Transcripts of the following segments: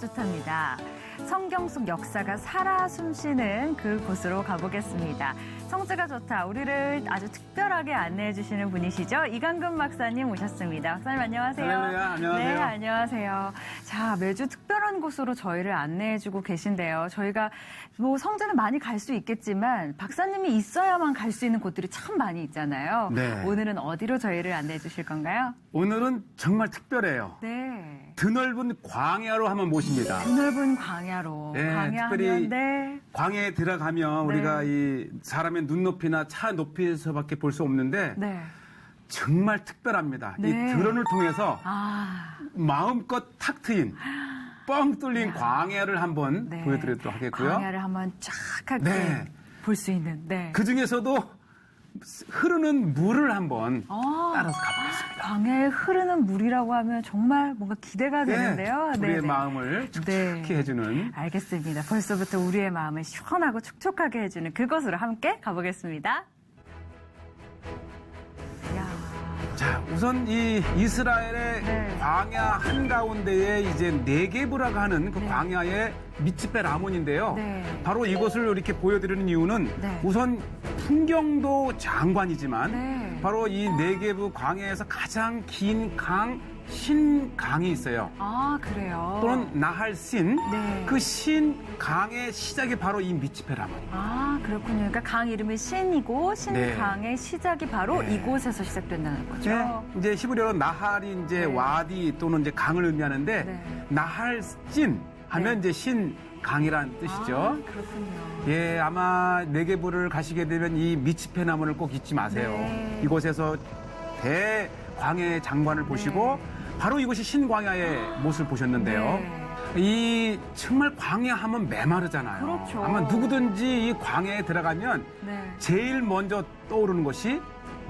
좋답니다. 성경 속 역사가 살아 숨쉬는 그곳으로 가보겠습니다. 성주가 좋다. 우리를 아주 특별하게 안내해 주시는 분이시죠. 이강근 박사님 오셨습니다. 박사님 안녕하세요. 할렐루야, 안녕하세요. 네, 안녕하세요. 자, 매주 특별한 곳으로 저희를 안내해 주고 계신데요. 저희가 뭐 성주는 많이 갈 수 있겠지만 박사님이 있어야만 갈 수 있는 곳들이 참 많이 있잖아요. 네. 오늘은 어디로 저희를 안내해 주실 건가요? 오늘은 정말 특별해요. 네. 드넓은 광야로 한번 모십니다. 드넓은 광야로. 네, 광야 특별히 하면 네. 광야에 들어가면 네. 우리가 이 사람의 눈높이나 차 높이에서밖에 볼 수 없는데 네. 정말 특별합니다. 네. 이 드론을 통해서 아. 마음껏 탁 트인 뻥 뚫린 야. 광야를 한번 네. 보여드리도록 하겠고요. 광야를 한번 쫙 할게 네. 볼 수 있는. 네. 그 중에서도 흐르는 물을 한번 아. 따라서 가보겠습니다. 광야에 흐르는 물이라고 하면 정말 뭔가 기대가 되는데요. 우리의 네네. 마음을 축축히 네. 해주는 알겠습니다. 벌써부터 우리의 마음을 시원하고 촉촉하게 해주는 그곳으로 함께 가보겠습니다. 이야. 자, 우선 이 이스라엘의 네. 광야 한가운데에 이제 네게브라고 하는 그 네. 광야의 미츠페 라몬인데요. 네. 바로 이것을 이렇게 보여드리는 이유는 네. 우선 풍경도 장관이지만 네. 바로 이 네게브 광야에서 가장 긴 강, 신강이 있어요. 아, 그래요? 또는 나할 신, 네. 그 신강의 시작이 바로 이 미츠페 라몬입니다. 아, 그렇군요. 그러니까 강 이름이 신이고 신강의 시작이 바로 네. 이곳에서 시작된다는 거죠. 네, 이제 히브리어로 나할이 이제 네. 와디 또는 이제 강을 의미하는데 네. 나할신 하면 네. 이제 신강이라는 뜻이죠. 아, 그렇군요. 예, 아마 네게브를 가시게 되면 이 미츠페 나무를 꼭 잊지 마세요. 네. 이곳에서 대광야의 장관을 보시고 바로 이곳이 신광야의 모습을 보셨는데요. 네. 이 정말 광야 하면 메마르잖아요. 그렇죠. 아마 누구든지 이 광야에 들어가면 네. 제일 먼저 떠오르는 것이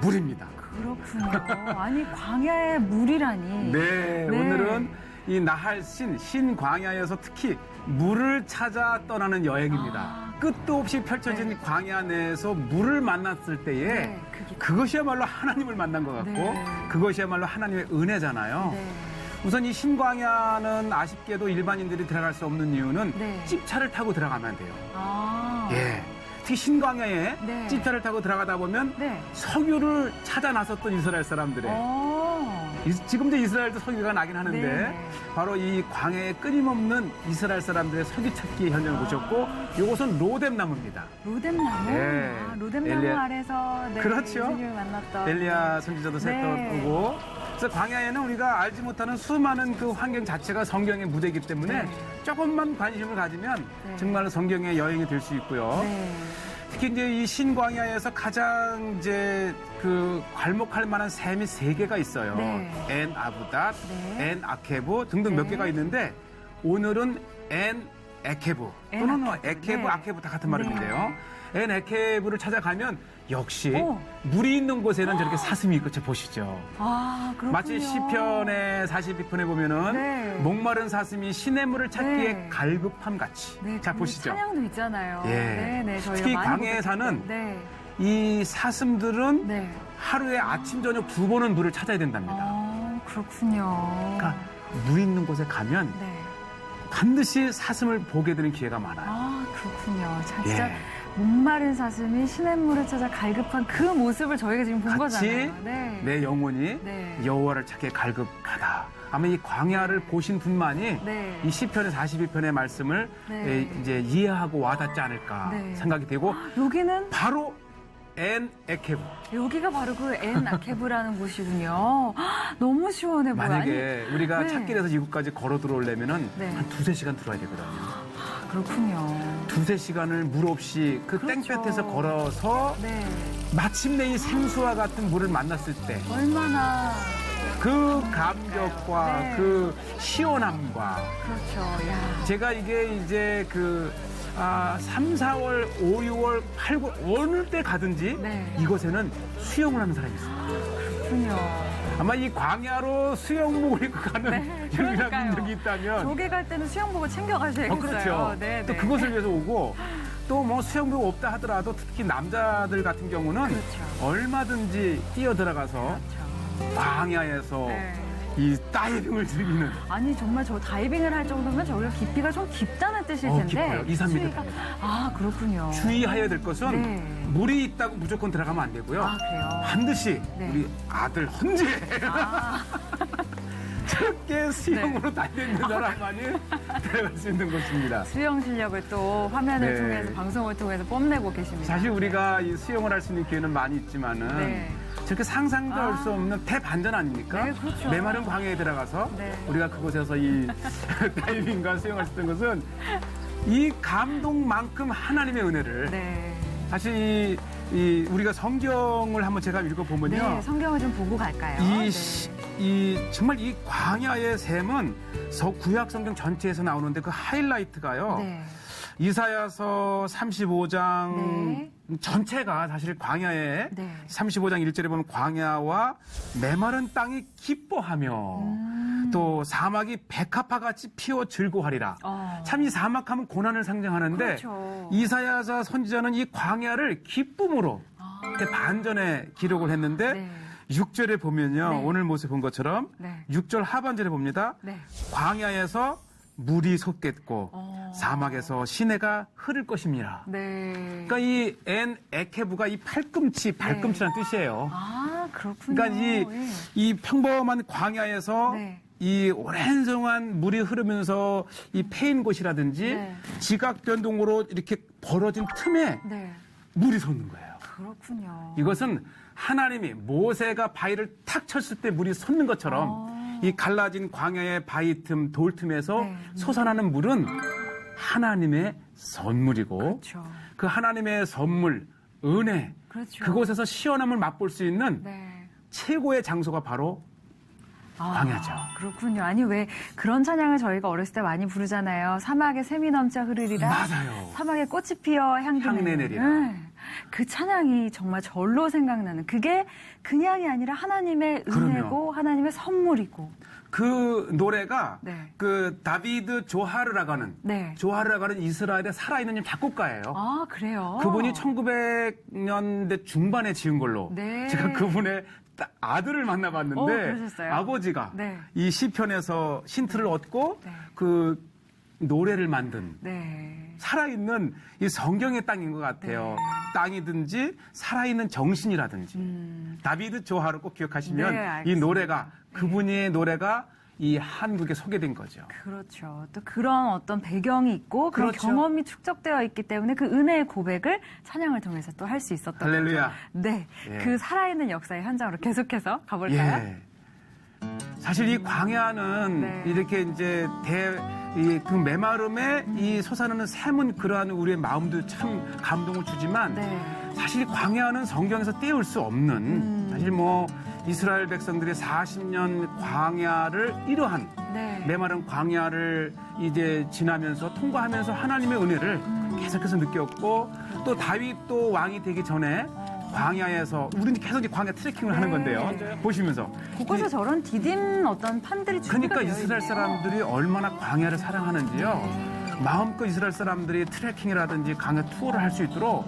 물입니다. 그렇군요. 아니, 광야의 물이라니. 네, 네. 오늘은 이 나할 신광야에서 특히 물을 찾아 떠나는 여행입니다. 아. 끝도 없이 펼쳐진 네. 광야 내에서 물을 만났을 때에 네, 그것이야말로 하나님을 만난 것 같고 네. 그것이야말로 하나님의 은혜잖아요. 네. 우선 이 신광야는 아쉽게도 일반인들이 들어갈 수 없는 이유는 네. 찝차를 타고 들어가면 돼요. 아. 예. 특히 신광야에 네. 찝차를 타고 들어가다 보면 네. 석유를 찾아 나섰던 이스라엘 사람들의 지금도 이스라엘도 석유가 나긴 하는데 네. 바로 이 광야에 끊임없는 이스라엘 사람들의 석유 찾기 현장을 보셨고 이곳은 로뎀나무입니다. 로뎀나무? 네. 아, 로뎀나무 엘리야. 아래서 네, 그렇죠. 예수님을 만났던. 엘리야 선지자도 네. 셋도 오고 그래서 광야에는 우리가 알지 못하는 수많은 그 환경 자체가 성경의 무대이기 때문에 네. 조금만 관심을 가지면 네. 정말로 성경의 여행이 될 수 있고요. 네. 특히 이제 이 신광야에서 가장 이제 그 괄목할 만한 샘이 3개가 있어요. 네. 엔 아부닷, 네. 엔 아케브 등등 몇 네. 개가 있는데 오늘은 엔 에케브 엔 또는 뭐 아케브. 에케브, 네. 아케브 다 같은 발음인데요. 엔 에케브를 찾아가면 역시 오. 물이 있는 곳에는 저렇게 사슴이 있고 저 보시죠. 아, 그렇군요. 마치 시편의 42편에 보면은 네. 목마른 사슴이 시냇물을 찾기에 네. 갈급함 같이. 네, 자 그 보시죠. 찬양도 있잖아요. 예. 네, 네, 저희가 특히 많이 광야에 보게 사는 됐는데. 이 사슴들은 네. 하루에 아침 저녁 2번은 물을 찾아야 된답니다. 아, 그렇군요. 그러니까 물 있는 곳에 가면 네. 반드시 사슴을 보게 되는 기회가 많아요. 아, 그렇군요. 자, 진짜 예. 목마른 사슴이 시냇물을 찾아 갈급한 그 모습을 저희가 지금 본 같이 거잖아요. 네. 내 영혼이 네. 여호와를 찾게 갈급하다. 아마 이 광야를 보신 분만이 네. 이 시편의 42편의 말씀을 네. 이제 이해하고 와닿지 않을까 네. 생각이 되고 여기는 바로 엔 에케브. 여기가 바로 그 엔 아케브라는 곳이군요. 헉, 너무 시원해 보여. 만약에 우리가 네. 찾길에서 이곳까지 걸어 들어오려면은 네. 한 2-3시간 들어야 되거든요. 아니, 그렇군요. 2-3시간을 물 없이 그 그렇죠. 땡볕에서 걸어서 네. 마침내 이 생수와 같은 물을 만났을 때 얼마나 그 감격과 네. 그 시원함과 그렇죠. 야. 제가 이게 이제 3, 4월, 5, 6월, 8, 9 어느 때 가든지 네. 이곳에는 수영을 하는 사람이 있어요. 그렇군요. 아마 이 광야로 수영복을 입고 가는 네, 유일한 그러니까요. 민족이 있다면 조개 갈 때는 수영복을 챙겨가셔야겠어요. 그렇죠. 네, 또 네. 그것을 위해서 오고 또 뭐 수영복 없다 하더라도 특히 남자들 같은 경우는 그렇죠. 얼마든지 뛰어 들어가서 그렇죠. 광야에서 네. 이 다이빙을 즐기는. 아니 정말 저 다이빙을 할 정도면 저기가 깊이가 좀 깊다는 뜻일 텐데. 깊어요. 2, 3m 수위가- 됩니다. 아 그렇군요. 주의해야 될 것은 네. 물이 있다고 무조건 들어가면 안 되고요. 아 그래요. 반드시 네. 우리 아들 헌재 아, 저렇게 수영으로 달려있는 사람만이 들어갈 수 있는 곳입니다. 수영 실력을 또 화면을 네. 통해서 방송을 통해서 뽐내고 계십니다. 사실 우리가 이 수영을 할 수 있는 기회는 많이 있지만은 네. 저렇게 상상도 할 수 아. 없는 대반전 아닙니까? 네, 그렇죠. 메마른 광야에 들어가서 네. 우리가 그곳에서 이 다이빙과 수영할 수 있는 것은 이 감동만큼 하나님의 은혜를 네. 사실 이 우리가 성경을 한번 제가 읽어보면요. 네, 성경을 좀 보고 갈까요? 이 정말 이 광야의 셈은 구약 성경 전체에서 나오는데 그 하이라이트가요. 네. 이사야서 35장 네. 전체가 사실 광야에 네. 35장 1절에 보면 광야와 메마른 땅이 기뻐하며 또 사막이 백합화같이 피어 즐거워하리라. 참 이 사막하면 고난을 상징하는데 그렇죠. 이사야서 선지자는 이 광야를 기쁨으로 이렇게 반전에 기록을 했는데 네. 6절에 보면요. 네. 오늘 모습 본 것처럼 네. 6절 하반절에 봅니다. 네. 광야에서 물이 솟겠고 사막에서 시내가 흐를 것입니다. 네. 그러니까 이 에케부가 이 발꿈치라는 뜻이에요. 아, 그렇군요. 그러니까 이 평범한 광야에서 네. 이 오랜 동안 물이 흐르면서 이 패인 곳이라든지 네. 지각 변동으로 이렇게 벌어진 틈에 네. 물이 솟는 거예요. 그렇군요. 이것은 하나님이 모세가 바위를 탁 쳤을 때 물이 솟는 것처럼 이 갈라진 광야의 바위 틈, 돌 틈에서 네. 솟아나는 물은 하나님의 선물이고 그렇죠. 그 하나님의 선물, 은혜, 그렇죠. 그곳에서 시원함을 맛볼 수 있는 네. 최고의 장소가 바로 광야죠. 그렇군요. 아니 왜 그런 찬양을 저희가 어렸을 때 많이 부르잖아요. 사막에 샘이 넘쳐 흐르리라. 맞아요. 사막에 꽃이 피어 향기 향내 내리라. 그 찬양이 정말 절로 생각나는 그게 그냥이 아니라 하나님의 은혜고 그럼요. 하나님의 선물이고. 그 노래가 네. 그 다비드 조하르라고 하는 네. 조하르라고 하는 이스라엘의 살아있는 작곡가예요. 아 그래요. 그분이 1900년대 중반에 지은 걸로 네. 제가 그분의 아들을 만나봤는데 그러셨어요? 아버지가 네. 이 시편에서 힌트를 얻고 네. 그 노래를 만든 네. 살아있는 이 성경의 땅인 것 같아요. 네. 땅이든지 살아있는 정신이라든지 다비드 조하를 꼭 기억하시면 네, 이 알겠습니다. 노래가 그분의 노래가 이 한국에 소개된 거죠. 그렇죠. 또 그런 어떤 배경이 있고 그런 그렇죠. 경험이 축적되어 있기 때문에 그 은혜의 고백을 찬양을 통해서 또 할 수 있었던 할렐루야. 거죠. 네. 예. 그 살아있는 역사의 현장으로 계속해서 가볼까요? 예. 사실 이 광야는 네. 이렇게 이제 그 메마름에 이 솟아나는 샘은 그러한 우리의 마음도 참 감동을 주지만 네. 사실 광야는 성경에서 떼울 수 없는 사실 뭐 이스라엘 백성들이 40년 광야를 이러한 네. 메마른 광야를 이제 지나면서 통과하면서 하나님의 은혜를 계속해서 느꼈고 또 다윗도 왕이 되기 전에 광야에서 우리는 계속 이제 광야 트레킹을 하는 건데요. 보시면서 곳곳에 저런 디딤 어떤 판들이 준비가 그러니까 되어 이스라엘 있네요. 사람들이 얼마나 광야를 사랑하는지요. 마음껏 이스라엘 사람들이 트레킹이라든지 광야 투어를 할 수 있도록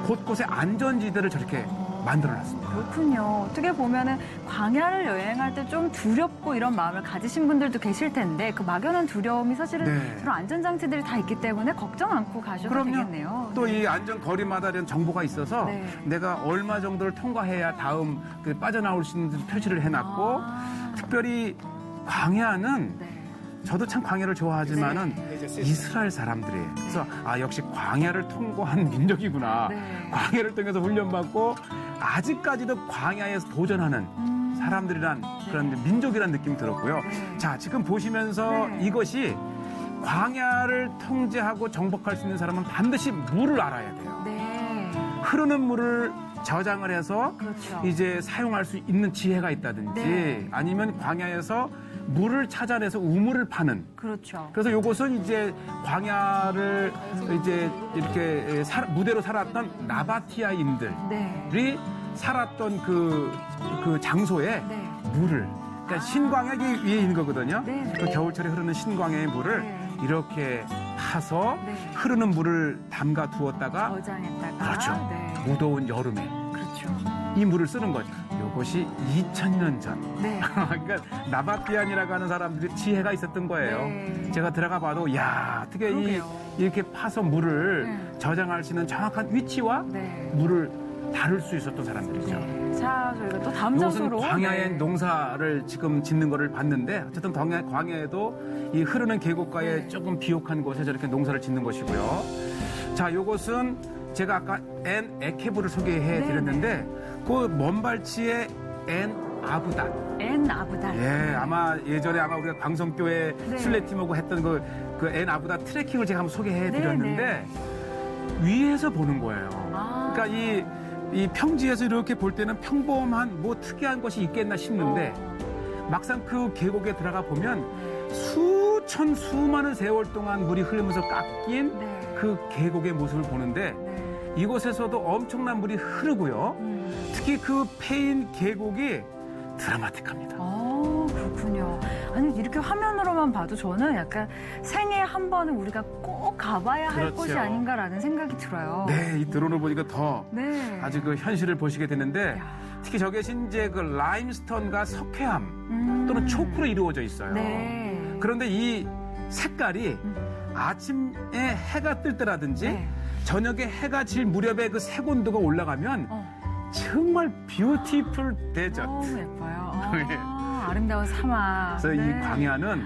곳곳에 안전지대를 저렇게 만들어놨습니다. 그렇군요. 어떻게 보면은 광야를 여행할 때 좀 두렵고 이런 마음을 가지신 분들도 계실 텐데 그 막연한 두려움이 사실은 네. 그런 안전장치들이 다 있기 때문에 걱정 않고 가셔도 되겠네요. 또 이 안전 거리마다 이런 정보가 있어서 네. 내가 얼마 정도를 통과해야 다음 그 빠져나올 수 있는 표시를 해놨고 특별히 광야는 네. 저도 참 광야를 좋아하지만은 이스라엘 사람들이 그래서 역시 광야를 통과한 민족이구나. 네. 광야를 통해서 훈련받고 아직까지도 광야에서 도전하는 사람들이란 그런 민족이란 느낌이 들었고요. 네. 자, 지금 보시면서 네. 이것이 광야를 통제하고 정복할 수 있는 사람은 반드시 물을 알아야 돼요. 네. 흐르는 물을 저장을 해서 그렇죠. 이제 사용할 수 있는 지혜가 있다든지 네. 아니면 광야에서 물을 찾아내서 우물을 파는 그렇죠. 그래서 요것은 이제 광야를 이제 이렇게 무대로 살았던 나바티아인들이 네. 살았던 그 장소에 네. 물을 그러니까 신광야기 위에 있는 거거든요. 네. 그 겨울철에 흐르는 신광야의 물을 네. 이렇게 파서 네. 흐르는 물을 담가 두었다가 저장했다가 그렇죠. 네. 무더운 여름에 그렇죠. 이 물을 쓰는 거죠. 이것이 2000년 전. 네. 그러니까 나바티안이라고 하는 사람들이 지혜가 있었던 거예요. 네. 제가 들어가 봐도 야 어떻게 그러게요. 이렇게 파서 물을 네. 저장할 수 있는 정확한 위치와 네. 물을 다룰 수 있었던 사람들이죠. 네. 자, 저희가 또 다음 이것은 장소로 광야의 네. 농사를 지금 짓는 거를 봤는데 어쨌든 광야에도 이 흐르는 계곡가에 네. 조금 비옥한 곳에 저렇게 농사를 짓는 것이고요. 자, 이것은 제가 아까 엔 에케브를 소개해 네, 드렸는데 그 먼발치의 엔 아부단. 엔 아부달. 예, 아마 예전에 우리가 광성교회 네. 순례팀하고 했던 그 엔 아부단 트레킹을 제가 한번 소개해 네, 드렸는데 위에서 보는 거예요. 아. 그러니까 이 평지에서 이렇게 볼 때는 평범한 뭐 특이한 것이 있겠나 싶는데 막상 그 계곡에 들어가 보면 수많은 세월 동안 물이 흐르면서 깎인 네. 그 계곡의 모습을 보는데 네. 이곳에서도 엄청난 물이 흐르고요. 특히 그 페인 계곡이 드라마틱합니다. 그렇군요. 아니, 이렇게 화면으로만 봐도 저는 약간 생애 한 번은 우리가 꼭 가봐야 할 그렇죠. 곳이 아닌가라는 생각이 들어요. 네, 이 드론을 보니까 더 네. 아주 그 현실을 보시게 되는데 야. 특히 저게 이제 그 라임스톤과 석회암 또는 초크로 이루어져 있어요. 네. 그런데 이 색깔이 아침에 해가 뜰 때라든지 네. 저녁에 해가 질 무렵에 그 색온도가 올라가면 정말 뷰티풀 데저트. 너무 예뻐요. 네. 아름다운 사막. 그래서 네. 이 광야는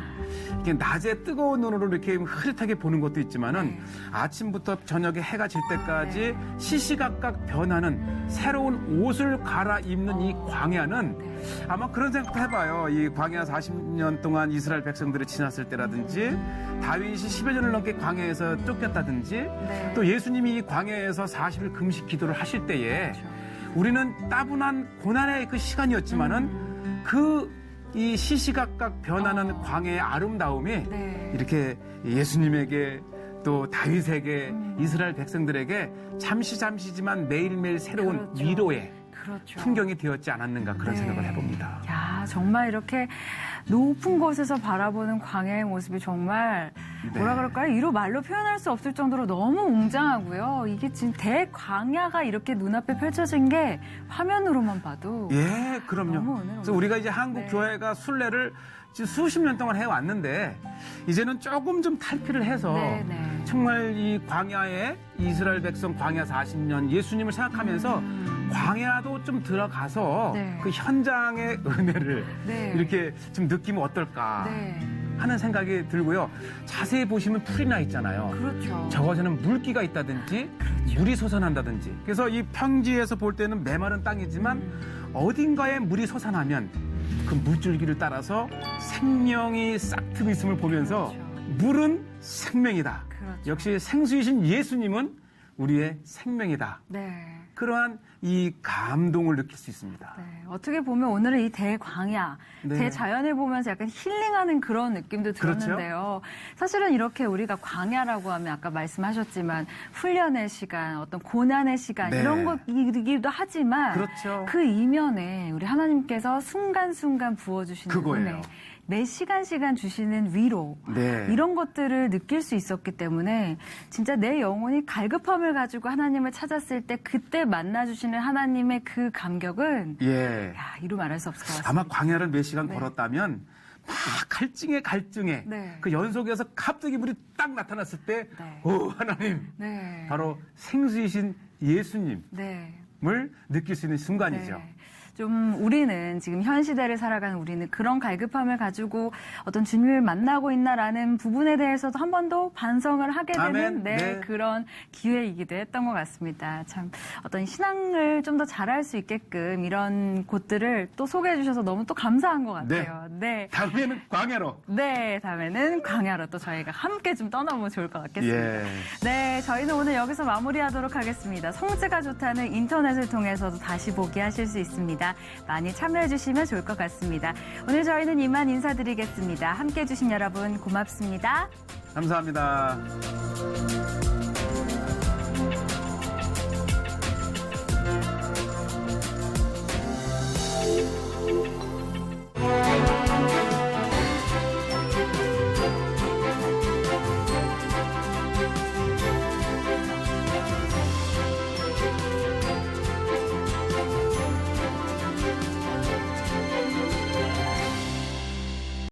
이렇게 낮에 뜨거운 눈으로 이렇게 흐릿하게 보는 것도 있지만은 네. 아침부터 저녁에 해가 질 때까지 네. 시시각각 변하는 새로운 옷을 갈아입는 이 광야는 네. 아마 그런 생각도 해봐요. 이 광야 40년 동안 이스라엘 백성들이 지났을 때라든지 다윗이 10여 년을 넘게 광야에서 쫓겼다든지 네. 또 예수님이 이 광야에서 40일 금식 기도를 하실 때에 그렇죠. 우리는 따분한 고난의 그 시간이었지만은 이 시시각각 변하는 광야의 아름다움이 네. 이렇게 예수님에게 또 다윗에게 이스라엘 백성들에게 잠시지만 매일매일 새로운 그렇죠. 위로의 그렇죠. 풍경이 되었지 않았는가 그런 네. 생각을 해봅니다. 야, 정말 이렇게 높은 곳에서 바라보는 광야의 모습이 정말 뭐라 네. 그럴까요? 이로 말로 표현할 수 없을 정도로 너무 웅장하고요. 이게 지금 대광야가 이렇게 눈앞에 펼쳐진 게 화면으로만 봐도 예, 그럼요. 너무 은혜로워요. 그래서 우리가 이제 한국 네. 교회가 순례를 지금 수십 년 동안 해왔는데 이제는 조금 좀 탈피를 해서 네, 네. 정말 이 광야에 이스라엘 백성 광야 40년 예수님을 생각하면서 광야도 좀 들어가서 네. 그 현장의 은혜를 네. 이렇게 좀 느끼면 어떨까 네. 하는 생각이 들고요. 자세히 보시면 풀이 나 있잖아요. 그렇죠. 저곳에는 물기가 있다든지 물이 솟아난다든지 그래서 이 평지에서 볼 때는 메마른 땅이지만 어딘가에 물이 솟아나면 그 물줄기를 따라서 생명이 싹트고 있음을 보면서 그렇죠. 물은 생명이다. 그렇죠. 역시 생수이신 예수님은 우리의 생명이다. 네. 그러한 이 감동을 느낄 수 있습니다. 네, 어떻게 보면 오늘은 이 대광야, 네. 대자연을 보면서 약간 힐링하는 그런 느낌도 그렇죠. 들었는데요. 사실은 이렇게 우리가 광야라고 하면 아까 말씀하셨지만 훈련의 시간, 어떤 고난의 시간 네. 이런 것이기도 하지만 그렇죠. 그 이면에 우리 하나님께서 순간순간 부어주시는 그거예요. 은혜, 매 시간 주시는 위로 네. 이런 것들을 느낄 수 있었기 때문에 진짜 내 영혼이 갈급함을 가지고 하나님을 찾았을 때 그때 만나주시는 하나님의 그 감격은 예. 야, 이루 말할 수 없을 것 같습니다. 아마 광야를 몇 시간 네. 걸었다면 막 갈증에 네. 그 연속에서 갑자기 물이 딱 나타났을 때 네. 오, 하나님 네. 바로 생수이신 예수님을 네. 느낄 수 있는 순간이죠. 네. 좀 우리는 지금 현 시대를 살아가는 우리는 그런 갈급함을 가지고 어떤 주님을 만나고 있나라는 부분에 대해서도 한 번 더 반성을 하게 되는 아멘. 네. 그런 기회이기도 했던 것 같습니다. 참 어떤 신앙을 좀 더 잘할 수 있게끔 이런 곳들을 또 소개해 주셔서 너무 또 감사한 것 같아요. 네. 다음에는 광야로. 네, 다음에는 광야로 또 저희가 함께 좀 떠나보면 좋을 것 같겠습니다. 예. 네, 저희는 오늘 여기서 마무리하도록 하겠습니다. 성지가 좋다는 인터넷을 통해서도 다시 보기 하실 수 있습니다. 많이 참여해 주시면 좋을 것 같습니다. 오늘 저희는 이만 인사드리겠습니다. 함께해 주신 여러분 고맙습니다. 감사합니다.